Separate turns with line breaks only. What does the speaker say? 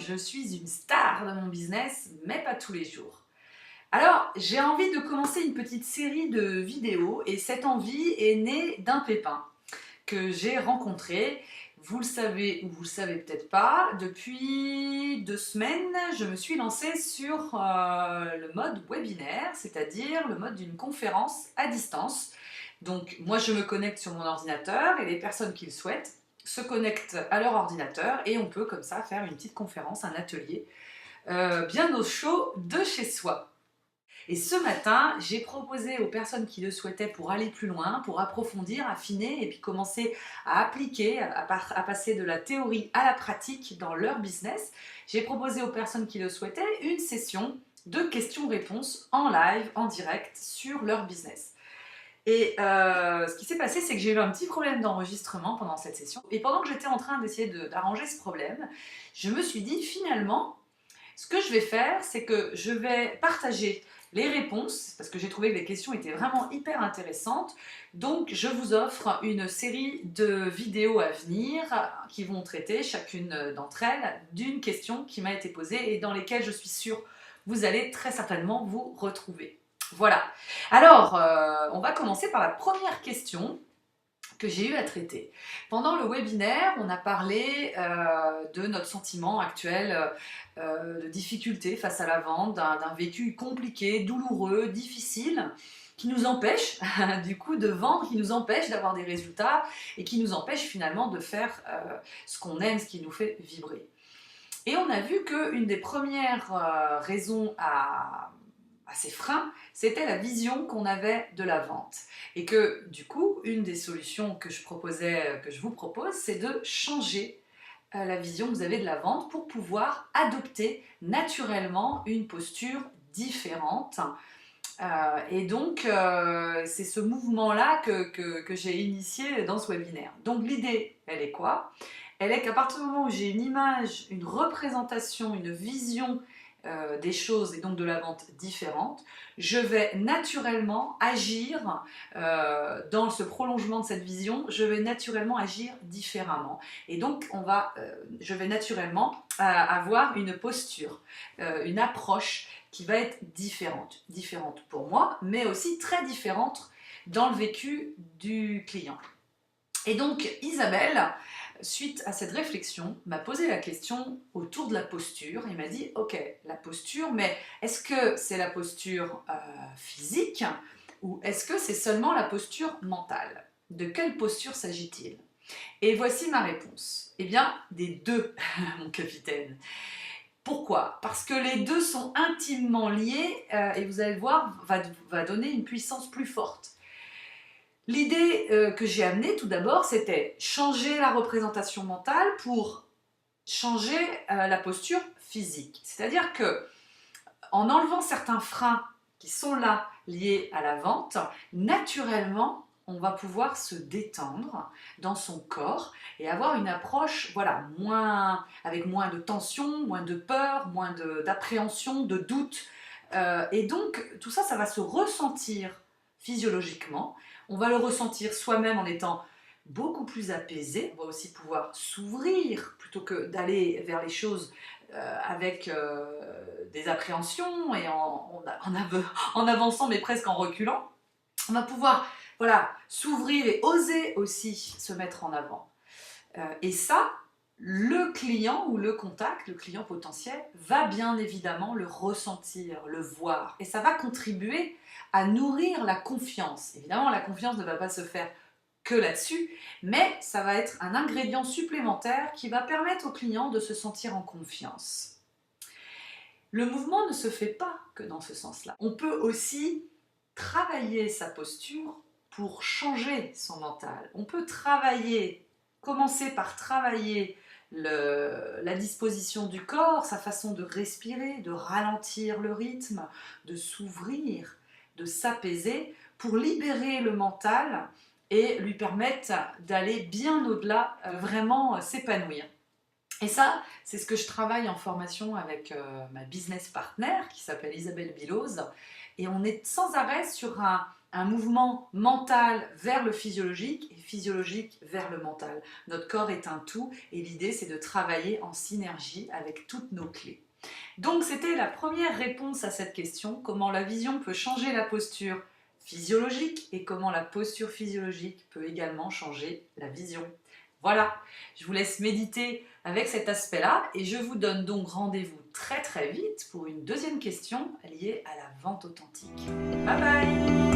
je suis une star de mon business, mais pas tous les jours. Alors, j'ai envie de commencer une petite série de vidéos et cette envie est née d'un pépin que j'ai rencontré. Vous le savez ou vous le savez peut-être pas, depuis 2 semaines, je me suis lancée sur le mode webinaire, c'est-à-dire le mode d'une conférence à distance. Donc moi je me connecte sur mon ordinateur et les personnes qui le souhaitent se connectent à leur ordinateur et on peut comme ça faire une petite conférence, un atelier, bien au chaud de chez soi. Et ce matin, j'ai proposé aux personnes qui le souhaitaient pour aller plus loin, pour approfondir, affiner et puis commencer à appliquer, à passer de la théorie à la pratique dans leur business. J'ai proposé aux personnes qui le souhaitaient une session de questions-réponses en live, en direct, sur leur business. Et ce qui s'est passé, c'est que j'ai eu un petit problème d'enregistrement pendant cette session. Et pendant que j'étais en train d'essayer d'arranger ce problème, je me suis dit finalement, ce que je vais faire, c'est que je vais partager les réponses, parce que j'ai trouvé que les questions étaient vraiment hyper intéressantes. Donc je vous offre une série de vidéos à venir qui vont traiter, chacune d'entre elles, d'une question qui m'a été posée et dans lesquelles je suis sûre vous allez très certainement vous retrouver. Voilà. Alors, on va commencer par la première question que j'ai eu à traiter. Pendant le webinaire, on a parlé de notre sentiment actuel de difficulté face à la vente, d'un vécu compliqué, douloureux, difficile, qui nous empêche du coup de vendre, qui nous empêche d'avoir des résultats et qui nous empêche finalement de faire ce qu'on aime, ce qui nous fait vibrer. Et on a vu qu'une des premières raisons à ces freins, c'était la vision qu'on avait de la vente. Et que du coup, une des solutions que je vous propose, c'est de changer la vision que vous avez de la vente pour pouvoir adopter naturellement une posture différente. Et donc, c'est ce mouvement-là que j'ai initié dans ce webinaire. Donc l'idée, elle est quoi? Elle est qu'à partir du moment où j'ai une image, une représentation, une vision des choses et donc de la vente différente, je vais naturellement agir dans ce prolongement de cette vision, je vais naturellement agir différemment. Et donc, je vais naturellement avoir une posture, une approche qui va être différente. Différente pour moi, mais aussi très différente dans le vécu du client. Et donc, Isabelle, suite à cette réflexion, m'a posé la question autour de la posture. Il m'a dit, ok, la posture, mais est-ce que c'est la posture physique ou est-ce que c'est seulement la posture mentale? De quelle posture s'agit-il? Et voici ma réponse. Eh bien, des deux, mon capitaine. Pourquoi? Parce que les deux sont intimement liés et vous allez voir, va donner une puissance plus forte. L'idée que j'ai amenée tout d'abord, c'était changer la représentation mentale pour changer la posture physique. C'est-à-dire que en enlevant certains freins qui sont là liés à la vente, naturellement, on va pouvoir se détendre dans son corps et avoir une approche avec moins de tension, moins de peur, moins d'appréhension, de doute. Et donc, tout ça, ça va se ressentir physiologiquement. On va le ressentir soi-même en étant beaucoup plus apaisé. On va aussi pouvoir s'ouvrir plutôt que d'aller vers les choses avec des appréhensions et en avançant mais presque en reculant. On va pouvoir s'ouvrir et oser aussi se mettre en avant. Et ça, le client ou le contact, le client potentiel, va bien évidemment le ressentir, le voir. Et ça va contribuer à nourrir la confiance. Évidemment, la confiance ne va pas se faire que là-dessus, mais ça va être un ingrédient supplémentaire qui va permettre au client de se sentir en confiance. Le mouvement ne se fait pas que dans ce sens-là. On peut aussi travailler sa posture pour changer son mental. On peut commencer par travailler la disposition du corps, sa façon de respirer, de ralentir le rythme, de s'ouvrir, de s'apaiser pour libérer le mental et lui permettre d'aller bien au-delà, vraiment s'épanouir. Et ça, c'est ce que je travaille en formation avec ma business partner qui s'appelle Isabelle Biloz. Et on est sans arrêt sur un mouvement mental vers le physiologique et physiologique vers le mental. Notre corps est un tout et l'idée c'est de travailler en synergie avec toutes nos clés. Donc c'était la première réponse à cette question, comment la vision peut changer la posture physiologique et comment la posture physiologique peut également changer la vision. Voilà, je vous laisse méditer avec cet aspect-là et je vous donne donc rendez-vous très vite pour une deuxième question liée à la vente authentique. Bye bye!